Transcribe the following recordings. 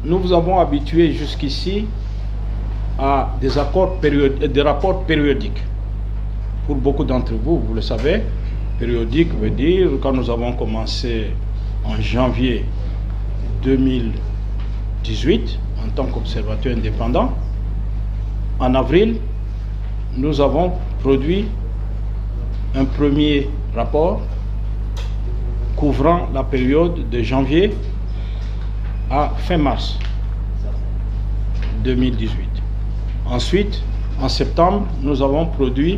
nous vous avons habitué jusqu'ici à des rapports périodiques. Pour beaucoup d'entre vous, vous le savez, périodique veut dire, quand nous avons commencé en janvier 2018, en tant qu'observateur indépendant, en avril, nous avons produit un premier rapport couvrant la période de janvier à fin mars 2018. Ensuite, en septembre, nous avons produit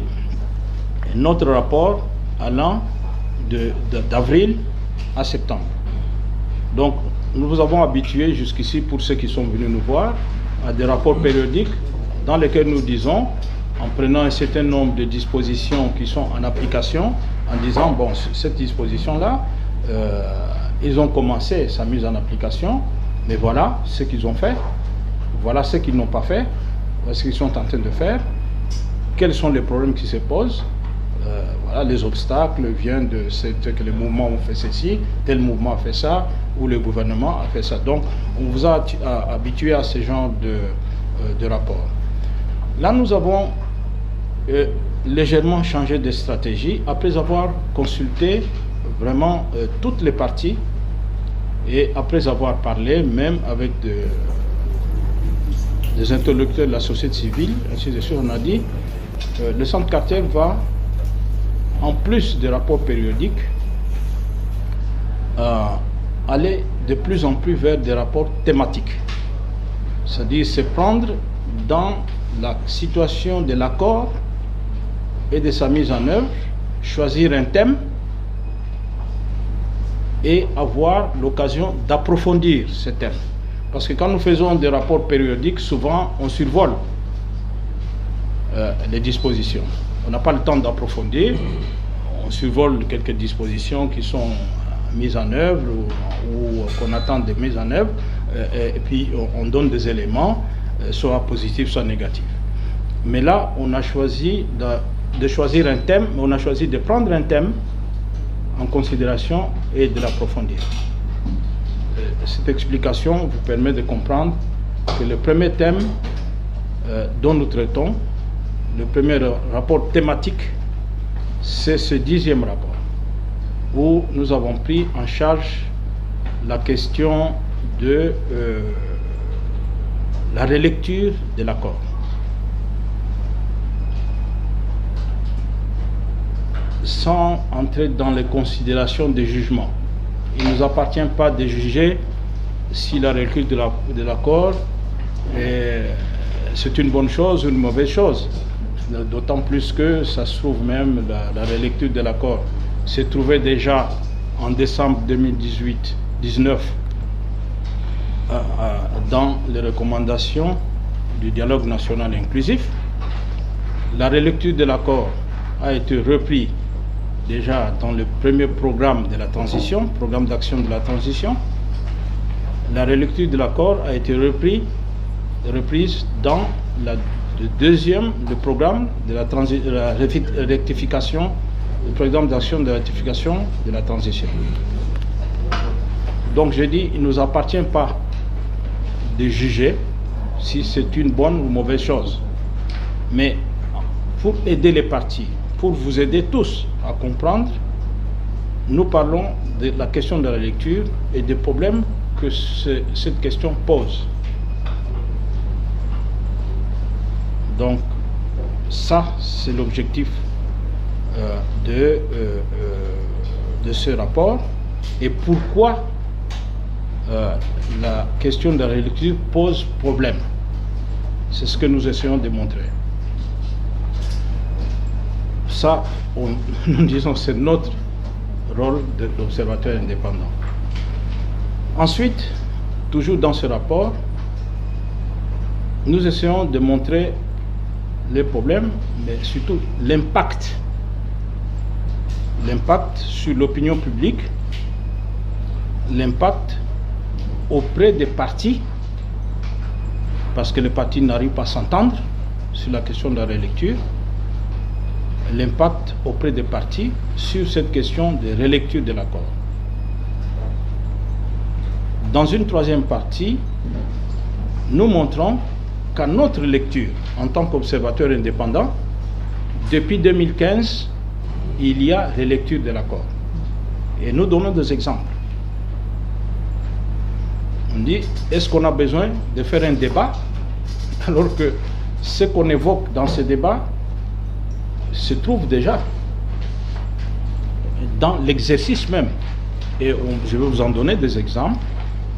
un autre rapport allant d'avril à septembre. Donc, nous vous avons habitués jusqu'ici, pour ceux qui sont venus nous voir, à des rapports périodiques dans lesquels nous disons, en prenant un certain nombre de dispositions qui sont en application, en disant, bon, cette disposition-là, ils ont commencé sa mise en application, mais voilà ce qu'ils ont fait, voilà ce qu'ils n'ont pas fait, voilà ce qu'ils sont en train de faire, quels sont les problèmes qui se posent, voilà, les obstacles viennent de que les mouvements ont fait ceci, tel mouvement a fait ça, ou le gouvernement a fait ça. Donc, on vous a habitué à ce genre de rapport. Là, nous avons légèrement changé de stratégie après avoir consulté vraiment toutes les parties et après avoir parlé même avec des interlocuteurs de la société civile, ainsi de suite. On a dit le Centre Carter va, en plus des rapports périodiques, aller de plus en plus vers des rapports thématiques. C'est-à-dire se prendre dans la situation de l'accord et de sa mise en œuvre, choisir un thème et avoir l'occasion d'approfondir ce thème. Parce que quand nous faisons des rapports périodiques, souvent on survole les dispositions. On n'a pas le temps d'approfondir, on survole quelques dispositions qui sont mises en œuvre ou qu'on attend de mise en œuvre, et puis on donne des éléments, soit positifs, soit négatifs. Mais là, on a choisi de choisir un thème, on a choisi de prendre un thème en considération et de l'approfondir. Cette explication vous permet de comprendre que le premier thème dont nous traitons, le premier rapport thématique, c'est ce 10e rapport, où nous avons pris en charge la question de la relecture de l'accord. Sans entrer dans les considérations des jugements. Il ne nous appartient pas de juger si la relecture de l'accord c'est une bonne chose ou une mauvaise chose. D'autant plus que ça se trouve même, la relecture de l'accord s'est trouvée déjà en décembre 2018-19 dans les recommandations du dialogue national inclusif. La relecture de l'accord a été reprise déjà dans le premier programme de la transition, programme d'action de la transition. La relecture de l'accord a été reprise dans le programme de la rectification, le programme d'action de rectification de la transition. Donc je dis, il ne nous appartient pas de juger si c'est une bonne ou mauvaise chose. Mais pour aider les partis, pour vous aider tous à comprendre, nous parlons de la question de la lecture et des problèmes que cette question pose. Donc, ça, c'est l'objectif de ce rapport. Et pourquoi la question de la relecture pose problème. C'est ce que nous essayons de montrer. Ça, nous disons, c'est notre rôle d'observateur indépendant. Ensuite, toujours dans ce rapport, nous essayons de montrer les problèmes, mais surtout l'impact sur l'opinion publique, l'impact auprès des partis, parce que les partis n'arrivent pas à s'entendre sur la question de la relecture, l'impact auprès des partis sur cette question de relecture de l'accord. Dans une troisième partie, nous montrons qu'à notre lecture, en tant qu'observateur indépendant, depuis 2015, il y a relecture de l'accord. Et nous donnons des exemples. On dit, est-ce qu'on a besoin de faire un débat alors que ce qu'on évoque dans ce débat se trouve déjà dans l'exercice même. Et je vais vous en donner des exemples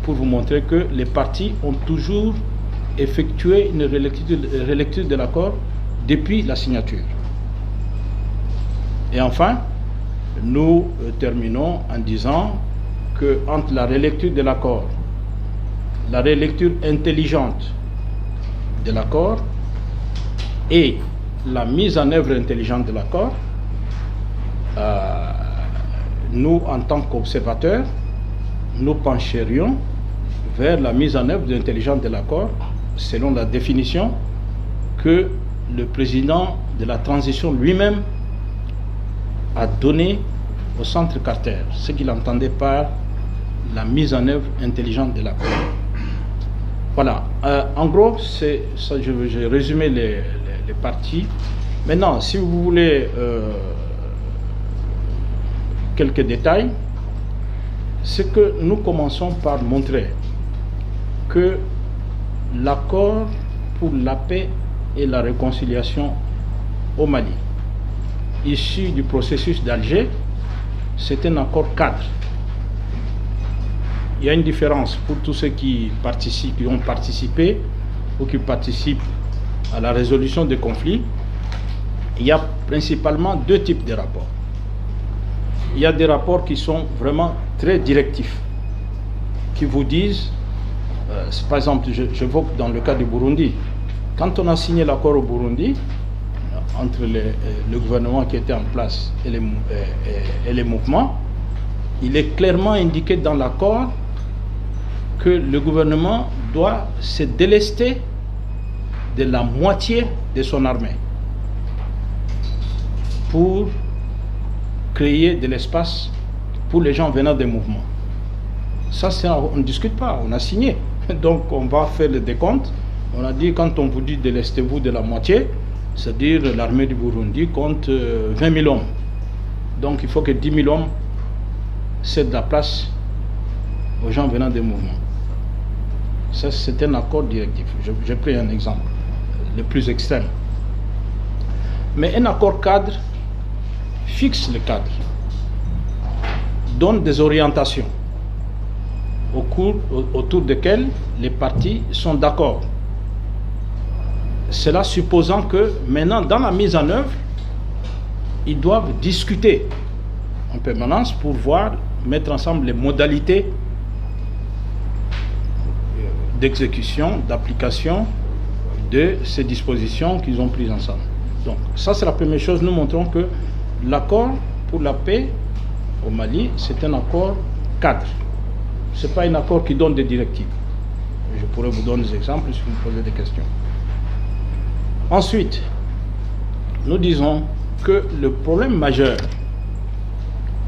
pour vous montrer que les partis ont toujours effectué une relecture de l'accord depuis la signature. Et enfin, nous terminons en disant que entre la relecture de l'accord, la relecture intelligente de l'accord et la mise en œuvre intelligente de l'accord, nous, en tant qu'observateurs, nous pencherions vers la mise en œuvre intelligente de l'accord selon la définition que le président de la transition lui-même a donnée au Centre Carter, ce qu'il entendait par la mise en œuvre intelligente de l'accord. Voilà, en gros, c'est ça, j'ai résumé les parties. Maintenant, si vous voulez quelques détails, c'est que nous commençons par montrer que l'accord pour la paix et la réconciliation au Mali, issu du processus d'Alger, c'est un accord cadre. Il y a une différence pour tous ceux qui ont participé ou qui participent à la résolution des conflits. Il y a principalement deux types de rapports. Il y a des rapports qui sont vraiment très directifs, qui vous disent, par exemple, j'évoque dans le cas du Burundi, quand on a signé l'accord au Burundi, entre le gouvernement qui était en place et les mouvements, il est clairement indiqué dans l'accord que le gouvernement doit se délester de la moitié de son armée pour créer de l'espace pour les gens venant des mouvements. Ça, on ne discute pas, on a signé. Donc on va faire le décompte. On a dit, quand on vous dit délestez-vous de la moitié, c'est-à-dire l'armée du Burundi compte 20 000 hommes. Donc il faut que 10 000 hommes cèdent la place aux gens venant des mouvements. Ça, c'est un accord directif. J'ai pris un exemple, le plus extrême. Mais un accord cadre fixe le cadre, donne des orientations autour desquelles les partis sont d'accord. Cela supposant que maintenant, dans la mise en œuvre, ils doivent discuter en permanence pour mettre ensemble les modalités d'exécution, d'application de ces dispositions qu'ils ont prises ensemble. Donc ça, c'est la première chose. Nous montrons que l'accord pour la paix au Mali, c'est un accord cadre. Ce n'est pas un accord qui donne des directives. Je pourrais vous donner des exemples si vous me posez des questions. Ensuite, nous disons que le problème majeur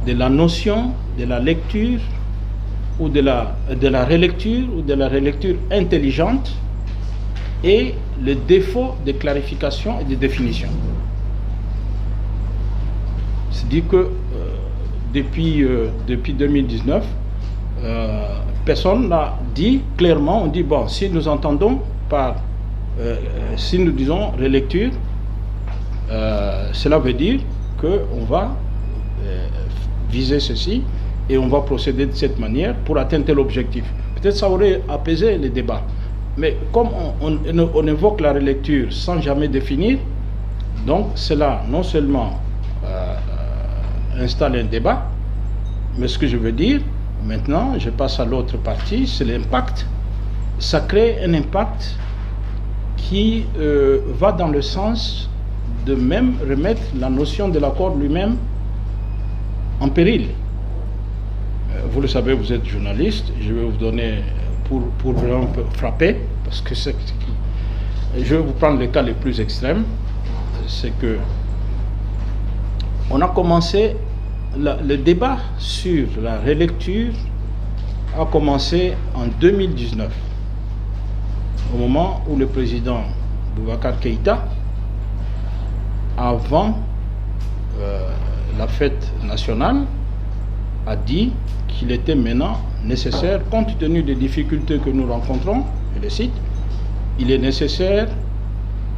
de la notion de la lecture ou de la relecture ou de la relecture intelligente est le défaut de clarification et de définition. C'est-à-dire que depuis 2019, personne n'a dit clairement, on dit, bon, si nous entendons par, si nous disons relecture, cela veut dire qu'on va viser ceci et on va procéder de cette manière pour atteindre l'objectif. Peut-être ça aurait apaisé les débats. Mais comme on évoque la relecture sans jamais définir, donc cela non seulement installe un débat, mais ce que je veux dire, maintenant, je passe à l'autre partie, c'est l'impact. Ça crée un impact qui va dans le sens de même remettre la notion de l'accord lui-même en péril. Vous le savez, vous êtes journaliste, je vais vous donner, pour vraiment frapper, parce que je vais vous prendre le cas le plus extrême, c'est que on a commencé le débat sur la relecture a commencé en 2019, au moment où le président Boubacar Keïta, avant la fête nationale, a dit qu'il était maintenant nécessaire, compte tenu des difficultés que nous rencontrons, je le cite, il est nécessaire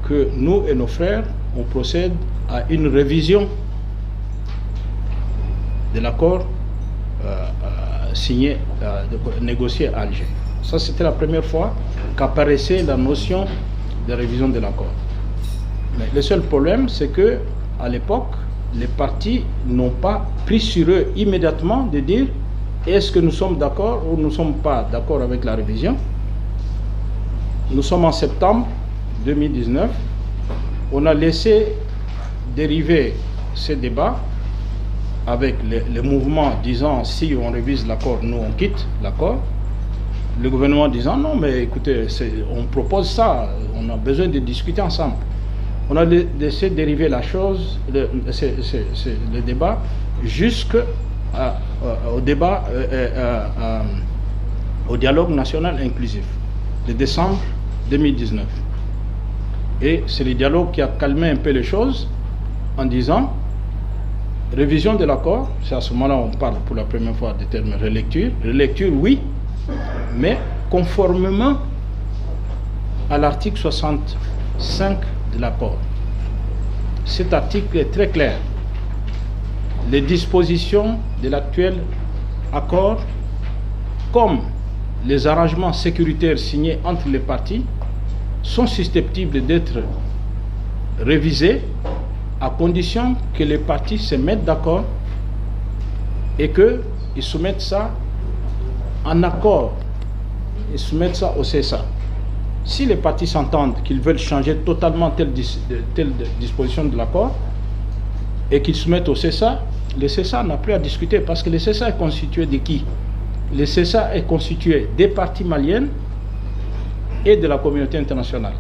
que nous et nos frères, on procède à une révision de l'accord signé, négocié à Alger. Ça, c'était la première fois qu'apparaissait la notion de révision de l'accord. Mais le seul problème, c'est que à l'époque, les partis n'ont pas pris sur eux immédiatement de dire est-ce que nous sommes d'accord ou nous ne sommes pas d'accord avec la révision. Nous sommes en septembre 2019. On a laissé dériver ces débats avec les mouvements disant si on révise l'accord, nous on quitte l'accord. Le gouvernement disant non mais écoutez, on propose ça, on a besoin de discuter ensemble. On a laissé dériver la chose, le débat, jusqu'au débat, au dialogue national inclusif de décembre 2019. Et c'est le dialogue qui a calmé un peu les choses en disant révision de l'accord, c'est à ce moment-là on parle pour la première fois des termes relecture. Relecture, oui, mais conformément à l'article 65 de l'accord. Cet article est très clair. Les dispositions de l'actuel accord, comme les arrangements sécuritaires signés entre les parties, sont susceptibles d'être révisés à condition que les parties se mettent d'accord et qu'ils soumettent ça en accord, ils soumettent ça au CSA. Si les parties s'entendent qu'ils veulent changer totalement telle disposition de l'accord et qu'ils soumettent au CSA, le CSA n'a plus à discuter parce que le CSA est constitué de qui? Le CSA est constitué des parties maliennes et de la communauté internationale.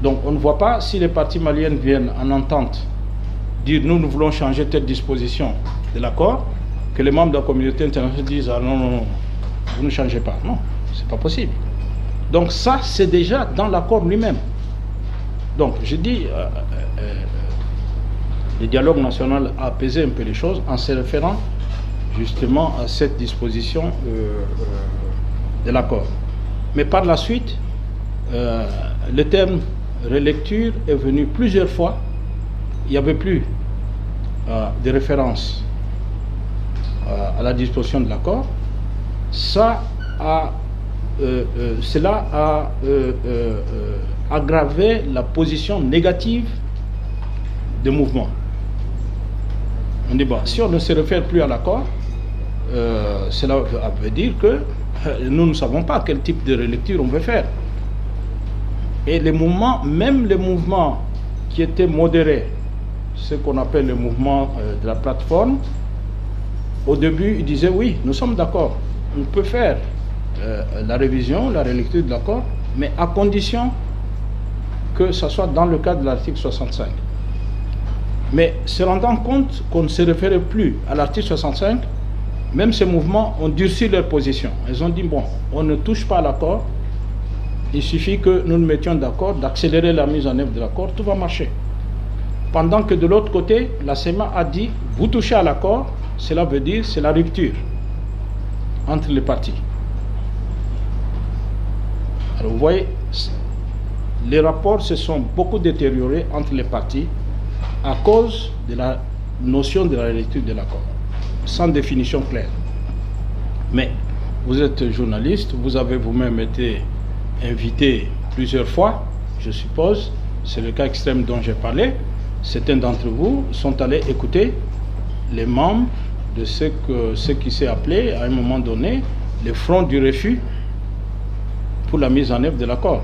Donc on ne voit pas si les parties maliennes viennent en entente dire nous voulons changer telle disposition de l'accord, que les membres de la communauté internationale disent ah non, non, non, vous ne changez pas. Non, c'est pas possible. Donc ça, c'est déjà dans l'accord lui-même. Donc je dis, le dialogue national a apaisé un peu les choses en se référant justement à cette disposition de l'accord. Mais par la suite, le terme relecture est venu plusieurs fois. Il n'y avait plus de référence à la disposition de l'accord. Cela a aggravé la position négative des mouvements. On dit, bon, si on ne se réfère plus à l'accord, cela veut dire que nous ne savons pas quel type de relecture on veut faire. Et les mouvements, même les mouvements qui étaient modérés, ce qu'on appelle le mouvement de la plateforme, au début, ils disaient oui, nous sommes d'accord, on peut faire la révision, la relecture de l'accord, mais à condition que ce soit dans le cadre de l'article 65. Mais se rendant compte qu'on ne se référait plus à l'article 65, même ces mouvements ont durci leur position. Ils ont dit, bon, on ne touche pas à l'accord, il suffit que nous nous mettions d'accord, d'accélérer la mise en œuvre de l'accord, tout va marcher. Pendant que de l'autre côté, la CEMA a dit, vous touchez à l'accord, cela veut dire c'est la rupture entre les parties. Alors vous voyez, les rapports se sont beaucoup détériorés entre les parties à cause de la notion de la relecture de l'accord, sans définition claire. Mais vous êtes journaliste, vous avez vous-même été invité plusieurs fois, je suppose, c'est le cas extrême dont j'ai parlé. Certains d'entre vous sont allés écouter les membres de ce qui s'est appelé à un moment donné le Front du refus pour la mise en œuvre de l'accord.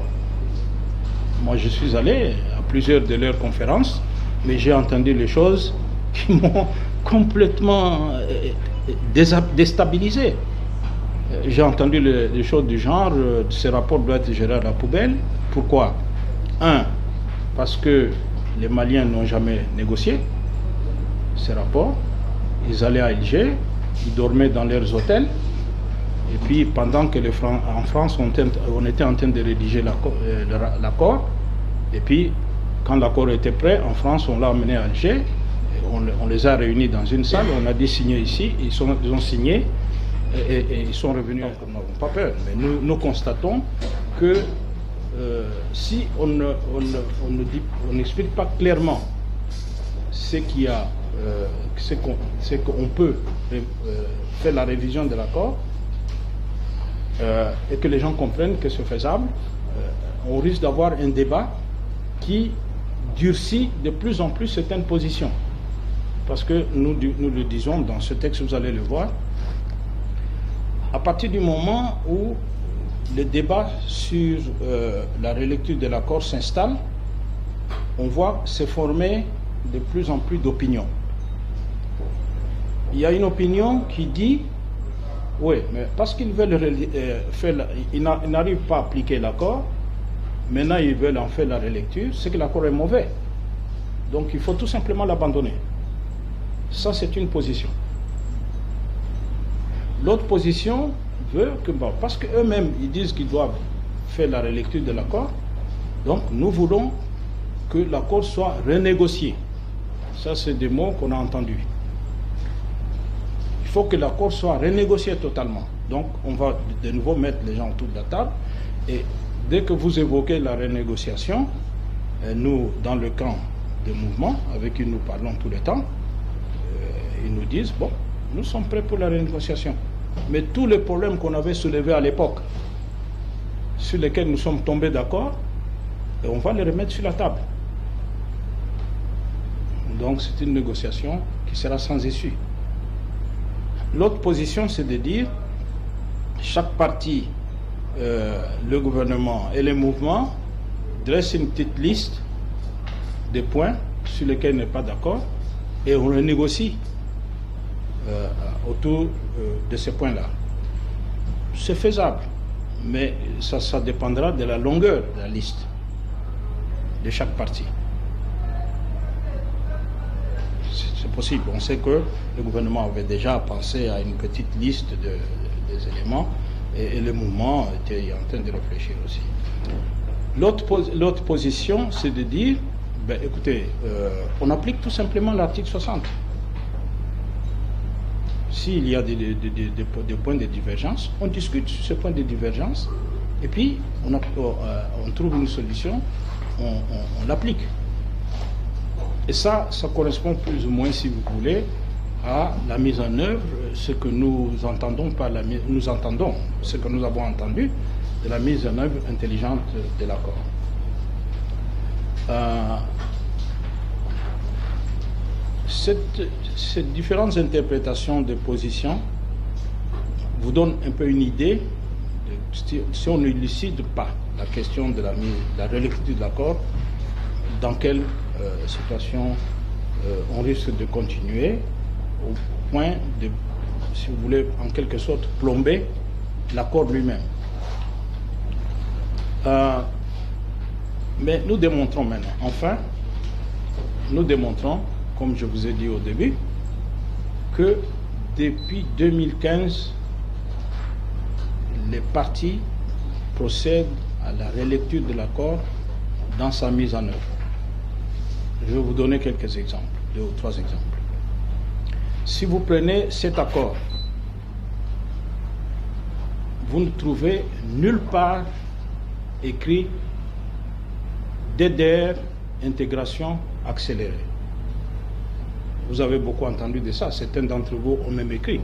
Moi je suis allé à plusieurs de leurs conférences, mais j'ai entendu les choses qui m'ont complètement déstabilisé. J'ai entendu des choses du genre, ces rapports doivent être gérés à la poubelle. Pourquoi? Un, parce que les Maliens n'ont jamais négocié ces rapports. Ils allaient à Alger, ils dormaient dans leurs hôtels, Et puis, pendant que en France, on était en train de rédiger l'accord, et puis, quand l'accord était prêt, en France, on l'a amené à Alger, on les a réunis dans une salle, on a dit signer ici, ils ont signé, et ils sont revenus. Nous n'avons pas peur, mais nous constatons que si on n'explique pas clairement ce qu'on peut faire la révision de l'accord, et que les gens comprennent que c'est faisable, on risque d'avoir un débat qui durcit de plus en plus certaines positions. Parce que nous le disons dans ce texte, vous allez le voir, à partir du moment où le débat sur la relecture de l'accord s'installe, on voit se former de plus en plus d'opinions. Il y a une opinion qui dit, oui, mais parce qu'ils veulent ils n'arrivent pas à appliquer l'accord, maintenant ils veulent en faire la relecture, c'est que l'accord est mauvais. Donc il faut tout simplement l'abandonner. Ça, c'est une position. L'autre position veut que, parce qu'eux-mêmes, ils disent qu'ils doivent faire la relecture de l'accord, donc nous voulons que l'accord soit renégocié. Ça, c'est des mots qu'on a entendus. Il faut que l'accord soit renégocié totalement. Donc, on va de nouveau mettre les gens autour de la table, et dès que vous évoquez la renégociation, nous, dans le camp des mouvements, avec qui nous parlons tout le temps, ils nous disent, bon, nous sommes prêts pour la renégociation. Mais tous les problèmes qu'on avait soulevés à l'époque, sur lesquels nous sommes tombés d'accord, on va les remettre sur la table. Donc c'est une négociation qui sera sans issue. L'autre position, c'est de dire, chaque parti, le gouvernement et les mouvements dressent une petite liste de points sur lesquels on n'est pas d'accord, et on renégocie autour de ces points-là. C'est faisable, mais ça dépendra de la longueur de la liste de chaque parti. C'est possible. On sait que le gouvernement avait déjà pensé à une petite liste des éléments, et le mouvement était en train de réfléchir aussi. L'autre position, c'est de dire, ben, écoutez, on applique tout simplement l'article 60. S'il y a des points de divergence, on discute sur ces points de divergence, et puis on trouve une solution, on l'applique. Et ça correspond plus ou moins, si vous voulez, à la mise en œuvre, ce que nous entendons ce que nous avons entendu de la mise en œuvre intelligente de l'accord. Ces différentes interprétations de positions vous donnent un peu une idée de, si on n'élucide pas la question de la relecture de l'accord, dans quelle situation on risque de continuer au point de, si vous voulez, en quelque sorte, plomber l'accord lui-même. Mais nous démontrons maintenant, enfin, nous démontrons, comme je vous ai dit au début, que depuis 2015, les partis procèdent à la relecture de l'accord dans sa mise en œuvre. Je vais vous donner quelques exemples, 2 ou 3 exemples. Si vous prenez cet accord, vous ne trouvez nulle part écrit DDR, intégration accélérée. Vous avez beaucoup entendu de ça, certains d'entre vous ont même écrit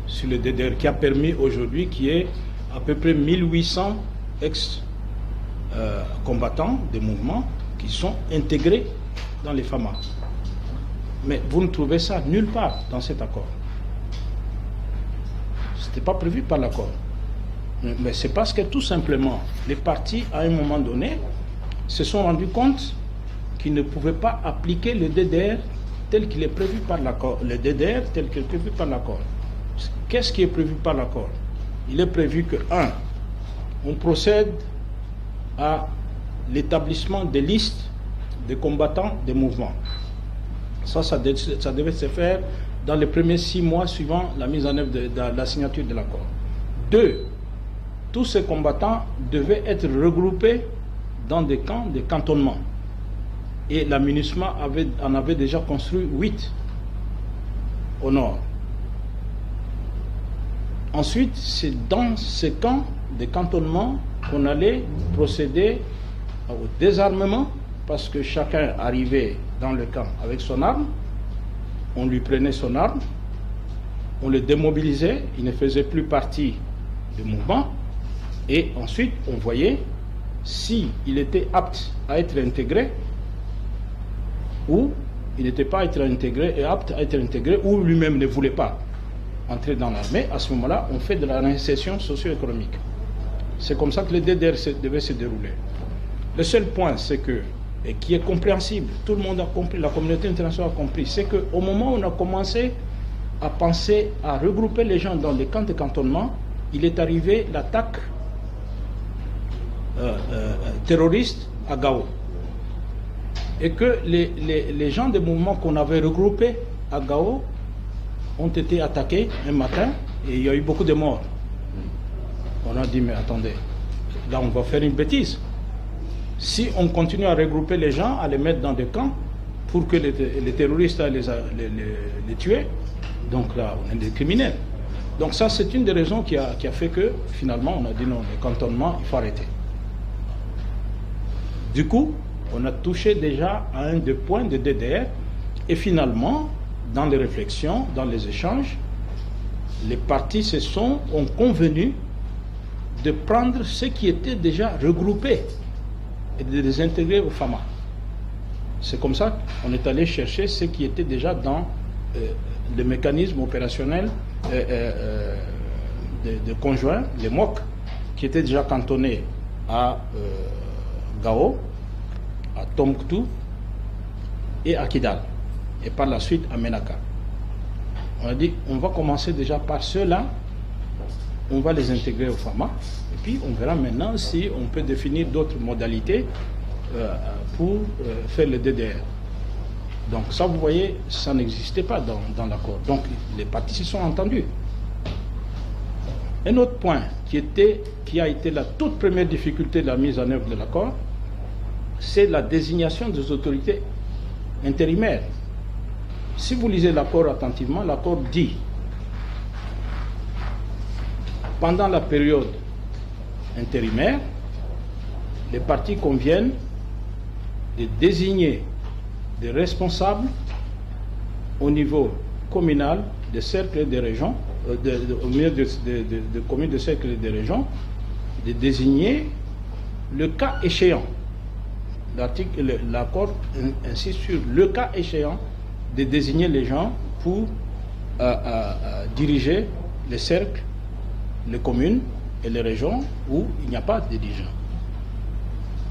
sur le DDR, qui a permis aujourd'hui qu'il y ait à peu près 1800 ex-combattants des mouvements qui sont intégrés dans les FAMA. Mais vous ne trouvez ça nulle part dans cet accord. Ce n'était pas prévu par l'accord. Mais c'est parce que tout simplement, les partis, à un moment donné, se sont rendus compte qu'ils ne pouvaient pas appliquer le DDR tel qu'il est prévu par l'accord. Le DDR tel qu'il est prévu par l'accord. Qu'est-ce qui est prévu par l'accord? Il est prévu que, 1, on procède à l'établissement des listes des combattants des mouvements. Ça devait se faire dans les premiers 6 mois suivant la mise en œuvre de la signature de l'accord. 2, tous ces combattants devaient être regroupés dans des camps de cantonnement. Et la MINUSMA en avait déjà construit 8 au nord. Ensuite, c'est dans ces camps de cantonnement qu'on allait procéder au désarmement, parce que chacun arrivait dans le camp avec son arme, on lui prenait son arme, on le démobilisait, il ne faisait plus partie du mouvement, et ensuite on voyait s'il était apte à être intégré ou il n'était pas apte à être intégré, ou lui-même ne voulait pas entrer dans l'armée. À ce moment-là, on fait de la réinsertion socio-économique. C'est comme ça que le DDR devait se dérouler. Le seul point, c'est que, et qui est compréhensible, tout le monde a compris, la communauté internationale a compris, c'est qu'au moment où on a commencé à penser à regrouper les gens dans les camps de cantonnement, il est arrivé l'attaque terroriste à Gao. Et que les gens des mouvements qu'on avait regroupés à Gao ont été attaqués un matin et il y a eu beaucoup de morts. On a dit, mais attendez, là on va faire une bêtise. Si on continue à regrouper les gens, à les mettre dans des camps pour que les terroristes les tuent, donc là on est des criminels. Donc ça c'est une des raisons qui a fait que finalement on a dit non, le cantonnement il faut arrêter. Du coup, on a touché déjà à un des points de DDR et finalement, dans les réflexions, dans les échanges, les partis ont convenu de prendre ceux qui étaient déjà regroupés et de les intégrer au FAMA. C'est comme ça qu'on est allé chercher ceux qui étaient déjà dans le mécanisme opérationnel de conjoints, les MOC, qui étaient déjà cantonnés à Gao, à Tombouctou et à Kidal, et par la suite à Menaka. On a dit, on va commencer déjà par ceux-là, on va les intégrer au FAMA, et puis on verra maintenant si on peut définir d'autres modalités pour faire le DDR. Donc ça, vous voyez, ça n'existait pas dans l'accord. Donc les partis se sont entendus. Un autre point qui a été la toute première difficulté de la mise en œuvre de l'accord, c'est la désignation des autorités intérimaires. Si vous lisez l'accord attentivement, l'accord dit pendant la période intérimaire, les partis conviennent de désigner des responsables au niveau communal des cercles des régions, au milieu de communes de cercles des régions, de désigner le cas échéant. L'accord insiste sur le cas échéant de désigner les gens pour diriger les cercles, les communes et les régions où il n'y a pas de dirigeants.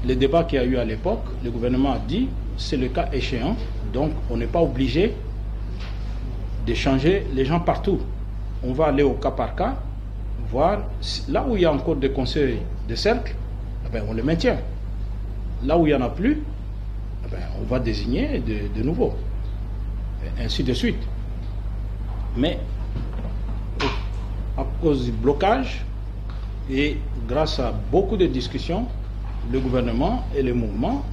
Le débat qu'il y a eu à l'époque, le gouvernement a dit c'est le cas échéant, donc on n'est pas obligé de changer les gens partout. On va aller au cas par cas, voir là où il y a encore des conseils de cercle, eh bien, on les maintient. Là où il n'y en a plus, eh bien, on va désigner de nouveau. Et ainsi de suite. Mais à cause du blocage et grâce à beaucoup de discussions, le gouvernement et les mouvements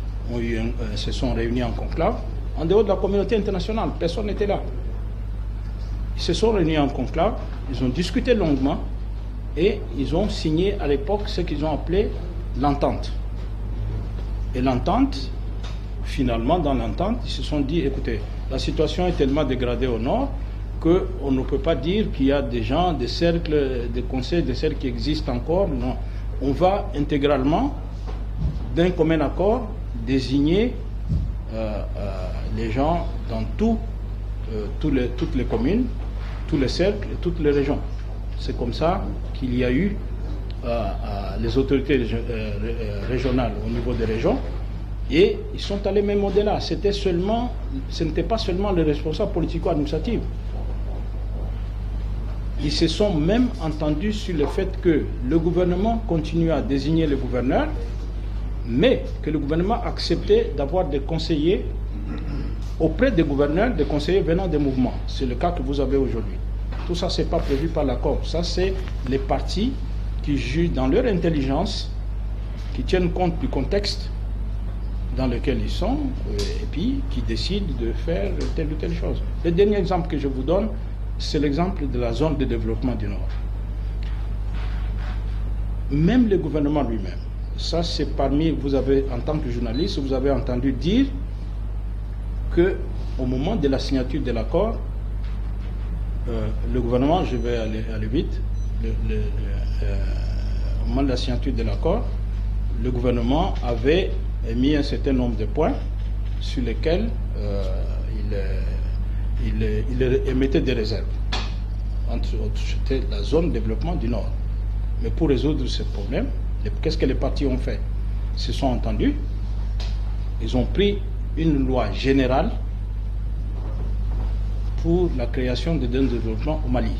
se sont réunis en conclave en dehors de la communauté internationale. Personne n'était là. Ils se sont réunis en conclave, ils ont discuté longuement et ils ont signé à l'époque ce qu'ils ont appelé l'entente. Et l'entente, finalement, dans l'entente, ils se sont dit, écoutez, la situation est tellement dégradée au nord qu'on ne peut pas dire qu'il y a des gens, des cercles, des conseils, des cercles qui existent encore. Non. On va intégralement, d'un commun accord, désigner les gens dans toutes les communes, tous les cercles et toutes les régions. C'est comme ça qu'il y a eu les autorités régionales au niveau des régions, et ils sont allés même au-delà. Ce n'était pas seulement les responsables politico-administratifs. Ils se sont même entendus sur le fait que le gouvernement continue à désigner les gouverneurs, mais que le gouvernement acceptait d'avoir des conseillers auprès des gouverneurs, des conseillers venant des mouvements. C'est le cas que vous avez aujourd'hui. Tout ça, ce n'est pas prévu par l'accord. Ça, c'est les partis qui jugent dans leur intelligence, qui tiennent compte du contexte dans lequel ils sont, et puis qui décident de faire telle ou telle chose. Le dernier exemple que je vous donne, c'est l'exemple de la zone de développement du Nord. Même le gouvernement lui-même, ça c'est parmi, vous avez, en tant que journaliste, vous avez entendu dire qu'au moment de la signature de l'accord, le gouvernement, je vais aller vite, au moment de la signature de l'accord, le gouvernement avait mis un certain nombre de points sur lesquels il émettait des réserves. Entre autres, c'était la zone de développement du Nord. Mais pour résoudre ce problème, qu'est-ce que les partis ont fait? Ils se sont entendus, ils ont pris une loi générale pour la création de zones de développement au Mali.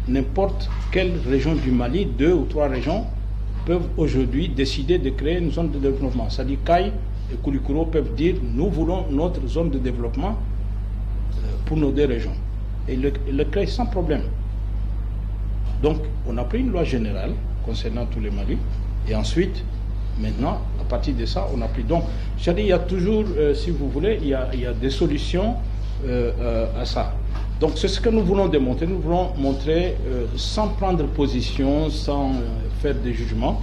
N'importe quelle région du Mali, 2 ou 3 régions, peuvent aujourd'hui décider de créer une zone de développement. C'est-à-dire Kay et Koulikoro peuvent dire nous voulons notre zone de développement pour nos 2 régions. Et ils le créent sans problème. Donc on a pris une loi générale concernant tous les Mali et ensuite, maintenant, à partir de ça, on a pris. Donc, c'est-à-dire il y a toujours, si vous voulez, il y a des solutions à ça. Donc c'est ce que nous voulons démontrer. Nous voulons montrer, sans prendre position, sans faire des jugements,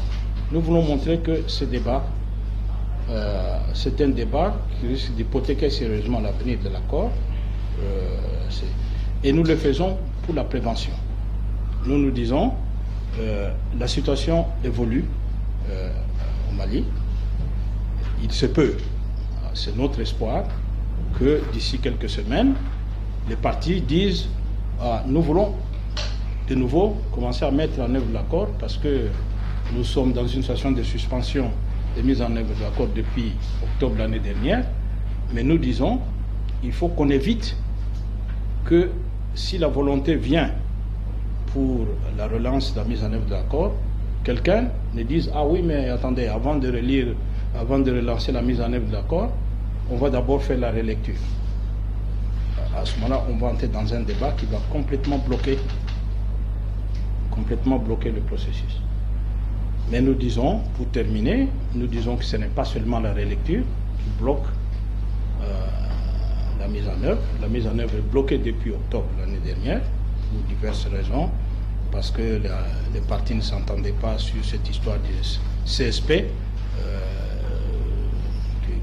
nous voulons montrer que ce débat, c'est un débat qui risque d'hypothéquer sérieusement l'avenir de l'accord. Et nous le faisons pour la prévention. Nous disons, la situation évolue au Mali. Il se peut, c'est notre espoir, que d'ici quelques semaines, les partis disent nous voulons de nouveau commencer à mettre en œuvre l'accord parce que nous sommes dans une situation de suspension de mise en œuvre de l'accord depuis octobre l'année dernière. Mais nous disons il faut qu'on évite que si la volonté vient pour la relance de la mise en œuvre de l'accord, quelqu'un ne dise ah oui mais attendez, avant de relancer la mise en œuvre de l'accord, on va d'abord faire la relecture. À ce moment-là, on va entrer dans un débat qui va complètement bloquer le processus. Mais nous disons, pour terminer, nous disons que ce n'est pas seulement la relecture qui bloque la mise en œuvre. La mise en œuvre est bloquée depuis octobre l'année dernière, pour diverses raisons, parce que les partis ne s'entendaient pas sur cette histoire du CSP,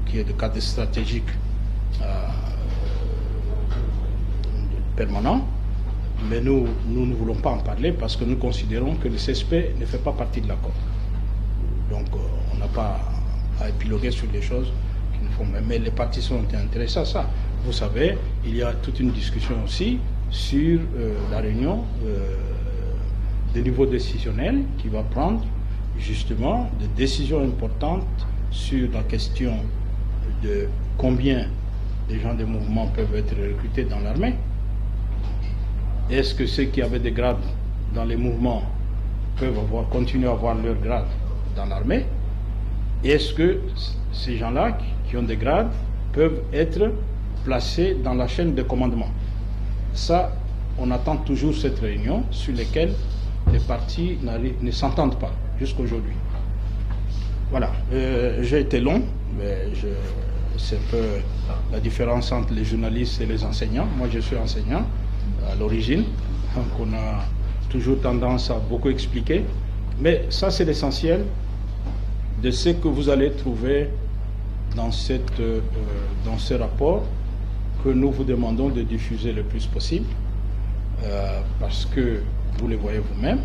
qui est le cadre stratégique permanent, mais nous ne voulons pas en parler parce que nous considérons que le CSP ne fait pas partie de l'accord. Donc on n'a pas à épiloguer sur les choses qui nous font même. Mais les partis sont intéressés à ça. Vous savez, il y a toute une discussion aussi sur la réunion de niveau décisionnel qui va prendre justement des décisions importantes sur la question de combien les gens des mouvements peuvent être recrutés dans l'armée. Est-ce que ceux qui avaient des grades dans les mouvements peuvent continuer à avoir leur grade dans l'armée? Est-ce que ces gens-là qui ont des grades peuvent être placés dans la chaîne de commandement? Ça, on attend toujours cette réunion sur laquelle les partis ne s'entendent pas jusqu'à aujourd'hui. Voilà, j'ai été long, mais c'est un peu la différence entre les journalistes et les enseignants. Moi, je suis enseignant à l'origine, donc on a toujours tendance à beaucoup expliquer. Mais ça, c'est l'essentiel de ce que vous allez trouver dans ce rapport que nous vous demandons de diffuser le plus possible, parce que, vous le voyez vous-même,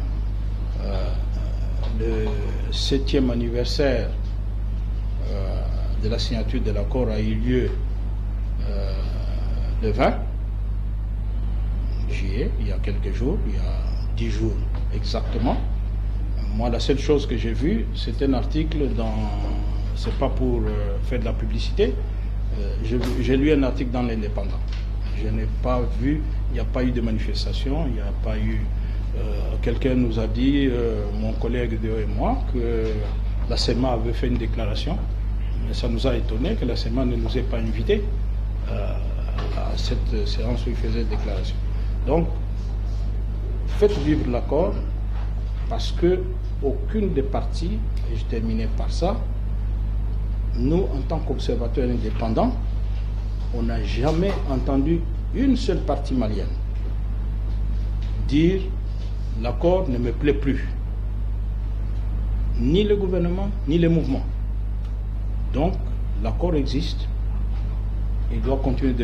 le 7e anniversaire de la signature de l'accord a eu lieu le 20 juillet, il y a quelques jours, il y a 10 jours exactement. Moi, la seule chose que j'ai vue, c'est un article dans... C'est pas pour faire de la publicité. J'ai lu un article dans l'Indépendant. Je n'ai pas vu, il n'y a pas eu de manifestation, il n'y a pas eu... quelqu'un nous a dit, mon collègue et moi, que la CEMA avait fait une déclaration. Mais ça nous a étonné que la CEMA ne nous ait pas invités à cette séance où il faisait déclaration. Donc, faites vivre l'accord, parce que aucune des parties, et je terminais par ça, nous, en tant qu'observateurs indépendants, on n'a jamais entendu une seule partie malienne dire l'accord ne me plaît plus. Ni le gouvernement, ni les mouvements. Donc, l'accord existe, il doit continuer de